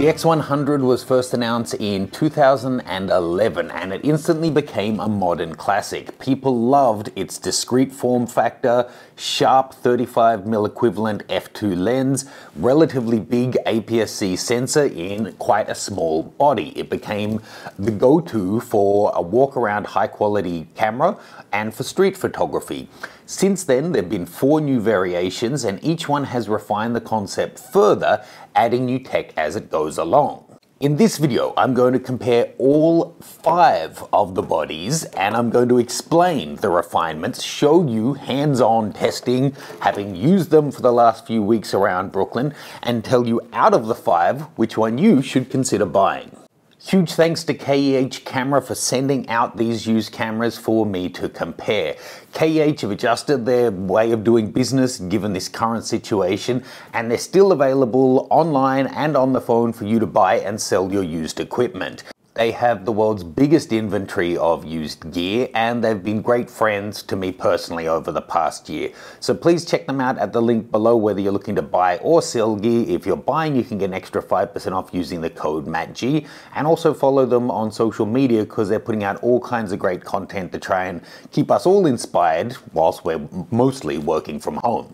The X100 was first announced in 2011 and it instantly became a modern classic. People loved its discrete form factor, sharp 35mm equivalent f2 lens, relatively big APS-C sensor in quite a small body. It became the go-to for a walk-around high-quality camera and for street photography. Since then, there have been 4 new variations and each one has refined the concept further, adding new tech as it goes along. In this video, I'm going to compare all 5 of the bodies and I'm going to explain the refinements, show you hands-on testing, having used them for the last few weeks around Brooklyn, and tell you out of the 5 which one you should consider buying. Huge thanks to KEH Camera for sending out these used cameras for me to compare. KEH have adjusted their way of doing business given this current situation, and they're still available online and on the phone for you to buy and sell your used equipment. They have the world's biggest inventory of used gear and they've been great friends to me personally over the past year. So please check them out at the link below whether you're looking to buy or sell gear. If you're buying, you can get an extra 5% off using the code MATTG, and also follow them on social media because they're putting out all kinds of great content to try and keep us all inspired whilst we're mostly working from home.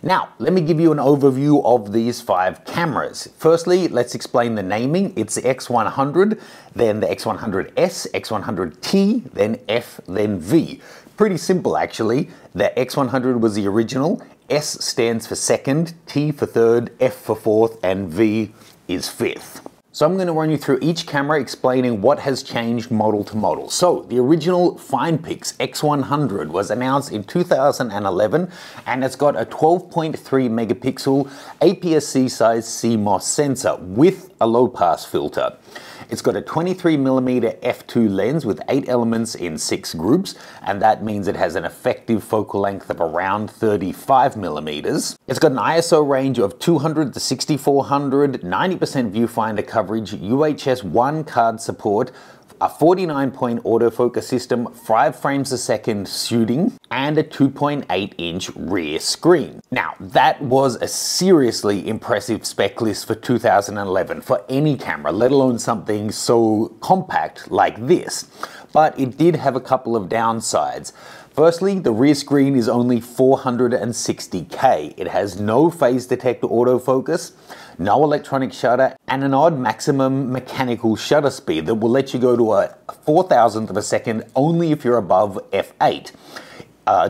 Now, let me give you an overview of these 5 cameras. Firstly, let's explain the naming. It's the X100, then the X100S, X100T, then F, then V. Pretty simple actually. The X100 was the original, S stands for second, T for third, F for fourth, and V is fifth. So I'm going to run you through each camera explaining what has changed model to model. So the original FinePix X100 was announced in 2011 and it's got a 12.3 megapixel APS-C size CMOS sensor with a low pass filter. It's got a 23mm f2 lens with 8 elements in 6 groups, and that means it has an effective focal length of around 35mm. It's got an ISO range of 200 to 6400, 90% viewfinder coverage, UHS 1 card support, a 49-point autofocus system, 5 frames a second shooting, and a 2.8-inch rear screen. Now, that was a seriously impressive spec list for 2011 for any camera, let alone something so compact like this. But it did have a couple of downsides. Firstly, the rear screen is only 460K. It has no phase detector autofocus, no electronic shutter, and an odd maximum mechanical shutter speed that will let you go to a 4,000th of a second only if you're above f8.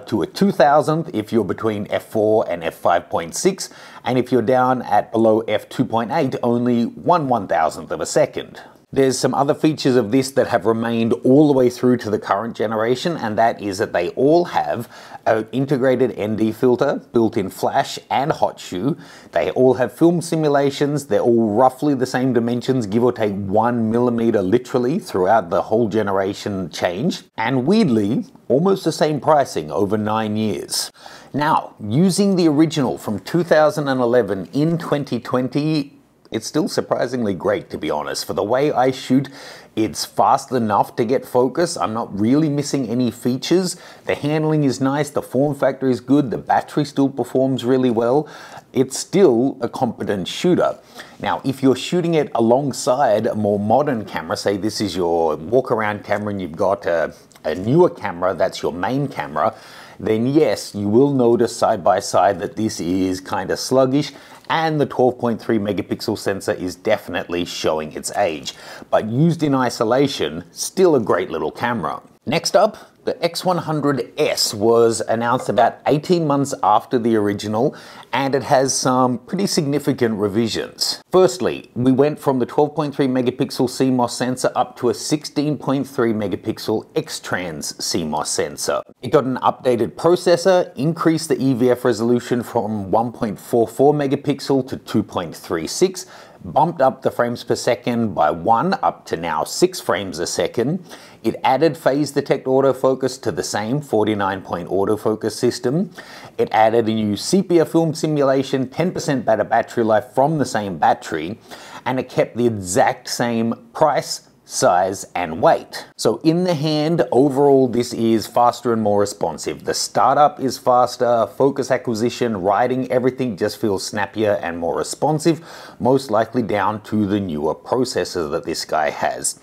To a 2,000th if you're between f4 and f5.6, and if you're down at below f2.8, only 1/1000th of a second. There's some other features of this that have remained all the way through to the current generation, and that is that they all have an integrated ND filter, built-in flash and hot shoe. They all have film simulations. They're all roughly the same dimensions, give or take 1mm literally throughout the whole generation change. And weirdly, almost the same pricing over 9 years. Now, using the original from 2011 in 2020, it's still surprisingly great, to be honest. For the way I shoot, it's fast enough to get focus. I'm not really missing any features. The handling is nice, the form factor is good, the battery still performs really well. It's still a competent shooter. Now, if you're shooting it alongside a more modern camera, say this is your walk-around camera and you've got a newer camera that's your main camera, then yes, you will notice side by side that this is kind of sluggish, and the 12.3 megapixel sensor is definitely showing its age. But used in isolation, still a great little camera. Next up, the X100S was announced about 18 months after the original, and it has some pretty significant revisions. Firstly, we went from the 12.3 megapixel CMOS sensor up to a 16.3 megapixel X-Trans CMOS sensor. It got an updated processor, increased the EVF resolution from 1.44 megapixel to 2.36, bumped up the frames per second by 1 up to now 6 frames a second. It added phase detect autofocus to the same 49-point autofocus system. It added a new sepia film simulation, 10% better battery life from the same battery, and it kept the exact same price, size, and weight. So in the hand, overall, this is faster and more responsive. The startup is faster, focus acquisition, writing, everything just feels snappier and more responsive, most likely down to the newer processor that this guy has.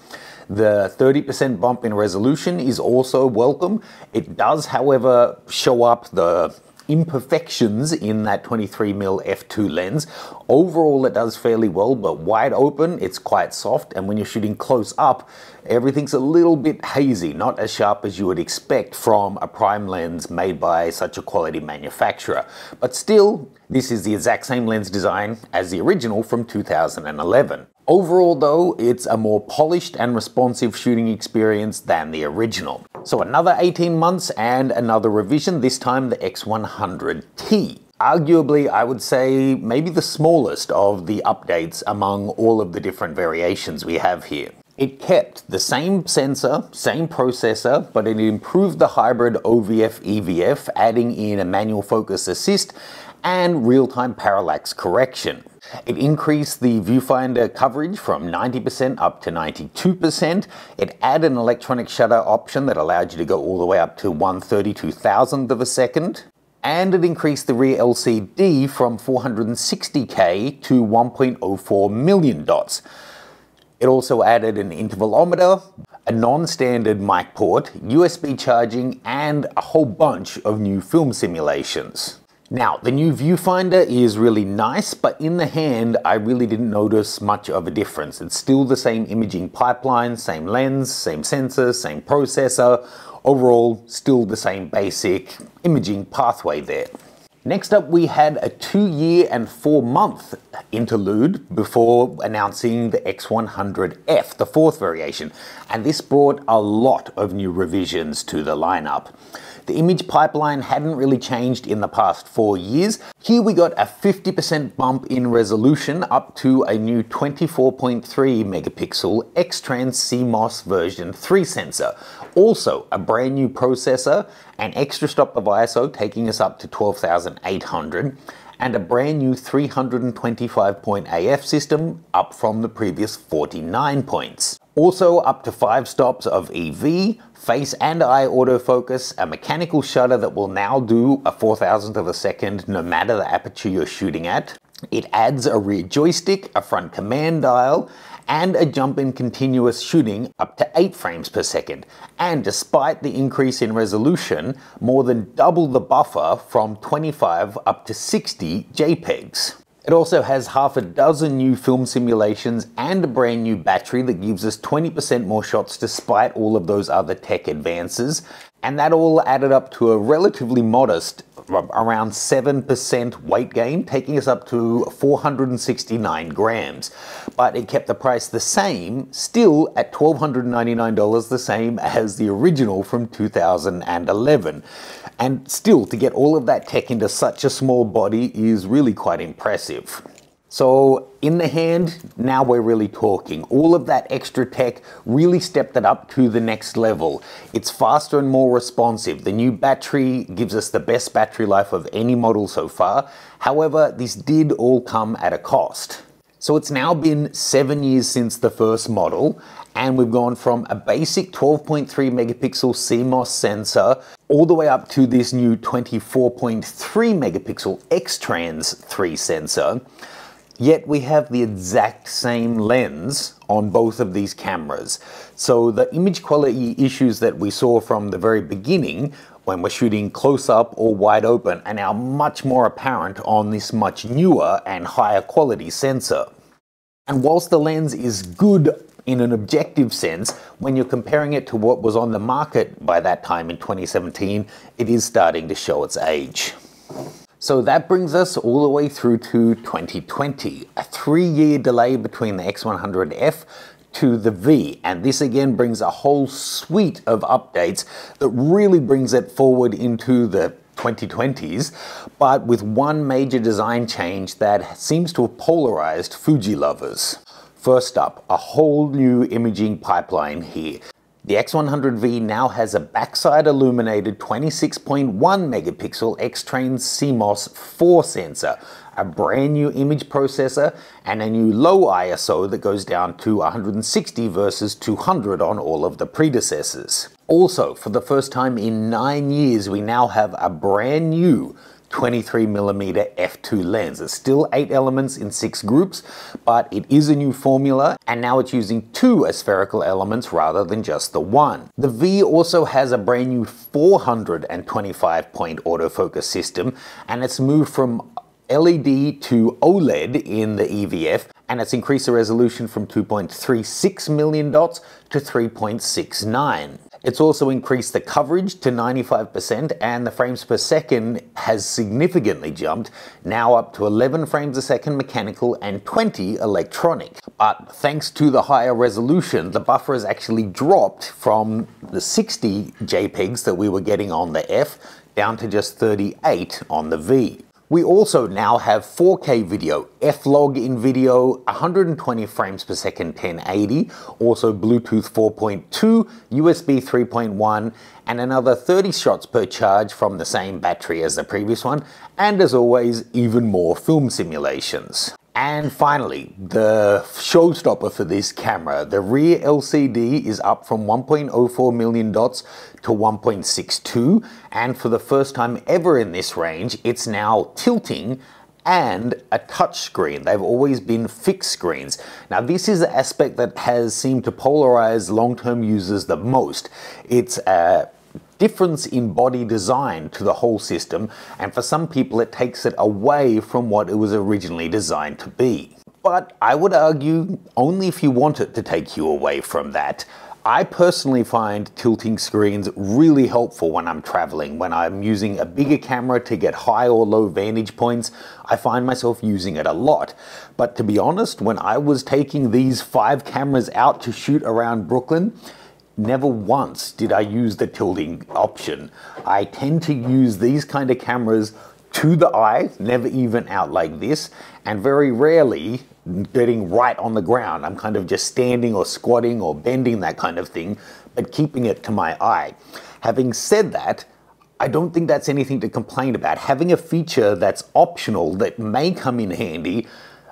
The 30% bump in resolution is also welcome. It does, however, show up the imperfections in that 23mm f2 lens. Overall, it does fairly well, but wide open, it's quite soft, and when you're shooting close up, everything's a little bit hazy, not as sharp as you would expect from a prime lens made by such a quality manufacturer. But still, this is the exact same lens design as the original from 2011. Overall though, it's a more polished and responsive shooting experience than the original. So another 18 months and another revision, this time the X100T. Arguably, I would say maybe the smallest of the updates among all of the different variations we have here. It kept the same sensor, same processor, but it improved the hybrid OVF-EVF, adding in a manual focus assist and real-time parallax correction. It increased the viewfinder coverage from 90% up to 92%. It added an electronic shutter option that allowed you to go all the way up to 1/32,000th of a second. And it increased the rear LCD from 460K to 1.04 million dots. It also added an intervalometer, a non-standard mic port, USB charging, and a whole bunch of new film simulations. Now, the new viewfinder is really nice, but in the hand, I really didn't notice much of a difference. It's still the same imaging pipeline, same lens, same sensor, same processor. Overall, still the same basic imaging pathway there. Next up, we had a 2-year and 4-month interlude before announcing the X100F, the 4th variation, and this brought a lot of new revisions to the lineup. The image pipeline hadn't really changed in the past 4 years. Here we got a 50% bump in resolution up to a new 24.3 megapixel X-Trans CMOS version 3 sensor. Also a brand new processor, an extra stop of ISO taking us up to 12,800, and a brand new 325 point AF system up from the previous 49 points. Also up to 5 stops of EV, face and eye autofocus, a mechanical shutter that will now do a 4,000th of a second no matter the aperture you're shooting at. It adds a rear joystick, a front command dial, and a jump in continuous shooting up to 8 frames per second. And despite the increase in resolution, more than double the buffer from 25 up to 60 JPEGs. It also has half a dozen new film simulations and a brand new battery that gives us 20% more shots despite all of those other tech advances. And that all added up to a relatively modest, around 7% weight gain, taking us up to 469 grams. But it kept the price the same, still at $1,299, the same as the original from 2011. And still, to get all of that tech into such a small body is really quite impressive. So in the hand, now we're really talking. All of that extra tech really stepped it up to the next level. It's faster and more responsive. The new battery gives us the best battery life of any model so far. However, this did all come at a cost. So it's now been 7 years since the first model, and we've gone from a basic 12.3 megapixel CMOS sensor all the way up to this new 24.3 megapixel X-Trans 3 sensor. Yet we have the exact same lens on both of these cameras. So the image quality issues that we saw from the very beginning when we're shooting close up or wide open are now much more apparent on this much newer and higher quality sensor. And whilst the lens is good in an objective sense, when you're comparing it to what was on the market by that time in 2017, it is starting to show its age. So that brings us all the way through to 2020, a 3-year delay between the X100F to the V, and this again brings a whole suite of updates that really brings it forward into the 2020s, but with one major design change that seems to have polarized Fuji lovers. First up, a whole new imaging pipeline here. The X100V now has a backside illuminated 26.1 megapixel X-Train CMOS 4 sensor, a brand new image processor, and a new low ISO that goes down to 160 versus 200 on all of the predecessors. Also, for the first time in 9 years, we now have a brand new 23mm f2 lens. It's still 8 elements in 6 groups, but it is a new formula, and now it's using 2 aspherical elements rather than just the 1. The V also has a brand new 425-point autofocus system, and it's moved from LED to OLED in the EVF, and it's increased the resolution from 2.36 million dots to 3.69. It's also increased the coverage to 95%, and the frames per second has significantly jumped, now up to 11 frames a second mechanical and 20 electronic. But thanks to the higher resolution, the buffer has actually dropped from the 60 JPEGs that we were getting on the F down to just 38 on the V. We also now have 4K video, F-Log in video, 120 frames per second 1080, also Bluetooth 4.2, USB 3.1, and another 30 shots per charge from the same battery as the previous one, and as always, even more film simulations. And finally, the showstopper for this camera, the rear LCD is up from 1.04 million dots to 1.62, and for the first time ever in this range, it's now tilting and a touch screen. They've always been fixed screens. Now this is the aspect that has seemed to polarize long-term users the most. It's a difference in body design to the whole system, and for some people it takes it away from what it was originally designed to be. But I would argue only if you want it to take you away from that. I personally find tilting screens really helpful when I'm traveling. When I'm using a bigger camera to get high or low vantage points, I find myself using it a lot. But to be honest, when I was taking these 5 cameras out to shoot around Brooklyn, never once did I use the tilting option. I tend to use these kind of cameras to the eye, never even out like this, and very rarely getting right on the ground. I'm kind of just standing or squatting or bending, that kind of thing, but keeping it to my eye. Having said that, I don't think that's anything to complain about. Having a feature that's optional that may come in handy,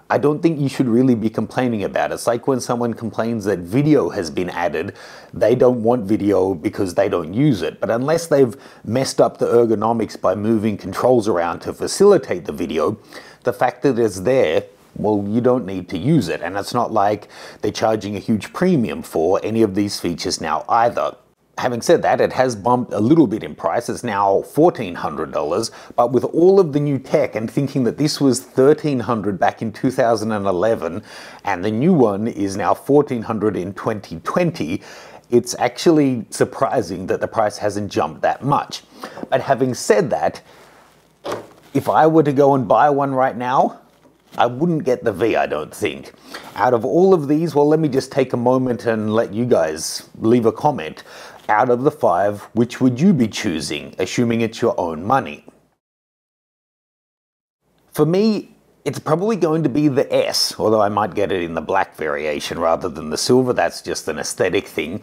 I don't think you should really be complaining about it. It's like when someone complains that video has been added, they don't want video because they don't use it. But unless they've messed up the ergonomics by moving controls around to facilitate the video, the fact that it's there, well, you don't need to use it. And it's not like they're charging a huge premium for any of these features now either. Having said that, it has bumped a little bit in price. It's now $1,400, but with all of the new tech and thinking that this was $1,300 back in 2011, and the new one is now $1,400 in 2020, it's actually surprising that the price hasn't jumped that much. But having said that, if I were to go and buy one right now, I wouldn't get the V, I don't think. Out of all of these, well, let me just take a moment and let you guys leave a comment. Out of the 5, which would you be choosing, assuming it's your own money? For me, it's probably going to be the S, although I might get it in the black variation rather than the silver. That's just an aesthetic thing.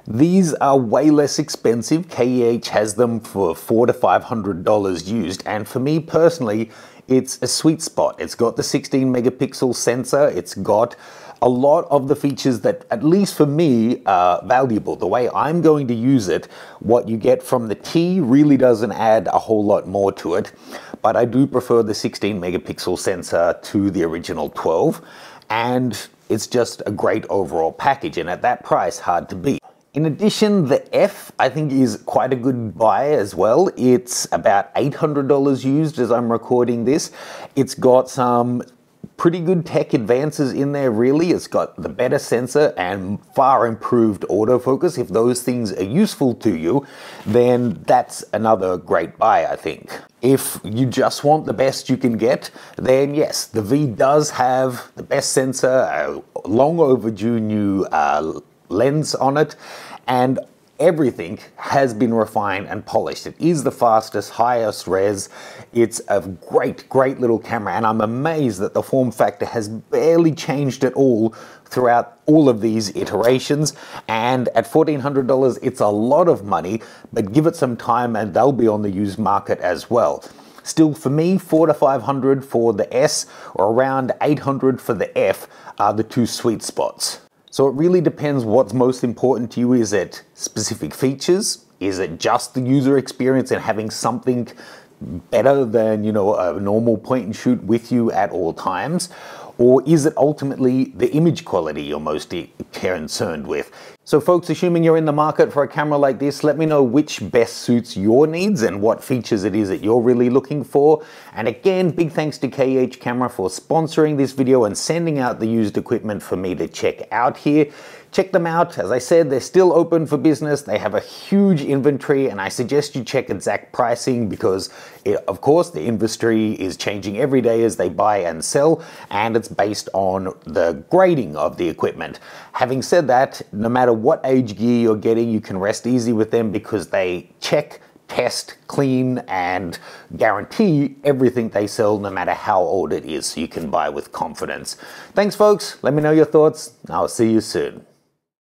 These are way less expensive. KEH has them for $400 to $500 used, and for me personally, it's a sweet spot. It's got the 16 megapixel sensor, it's got a lot of the features that, at least for me, are valuable. The way I'm going to use it, what you get from the T really doesn't add a whole lot more to it, but I do prefer the 16 megapixel sensor to the original 12, and it's just a great overall package, and at that price, hard to beat. In addition, the F, I think, is quite a good buy as well. It's about $800 used as I'm recording this. It's got some pretty good tech advances in there, really. It's got the better sensor and far improved autofocus. If those things are useful to you, then that's another great buy, I think. If you just want the best you can get, then yes, the V does have the best sensor, a long overdue new lens on it, and everything has been refined and polished. It is the fastest, highest res. It's a great little camera, and I'm amazed that the form factor has barely changed at all throughout all of these iterations. And at $1,400, it's a lot of money, but give it some time and they'll be on the used market as well. Still, for me, $400 to $500 for the S or around $800 for the F are the two sweet spots. So it really depends what's most important to you. Is it specific features? Is it just the user experience and having something better than, you know, a normal point and shoot with you at all times? Or is it ultimately the image quality you're most concerned with? So folks, assuming you're in the market for a camera like this, let me know which best suits your needs and what features it is that you're really looking for. And again, big thanks to KH Camera for sponsoring this video and sending out the used equipment for me to check out here. Check them out. As I said, they're still open for business. They have a huge inventory, and I suggest you check exact pricing because, of course, the industry is changing every day as they buy and sell, and it's based on the grading of the equipment. Having said that, no matter what age gear you're getting, you can rest easy with them because they check, test, clean, and guarantee everything they sell, no matter how old it is, so you can buy with confidence. Thanks, folks. Let me know your thoughts. I'll see you soon.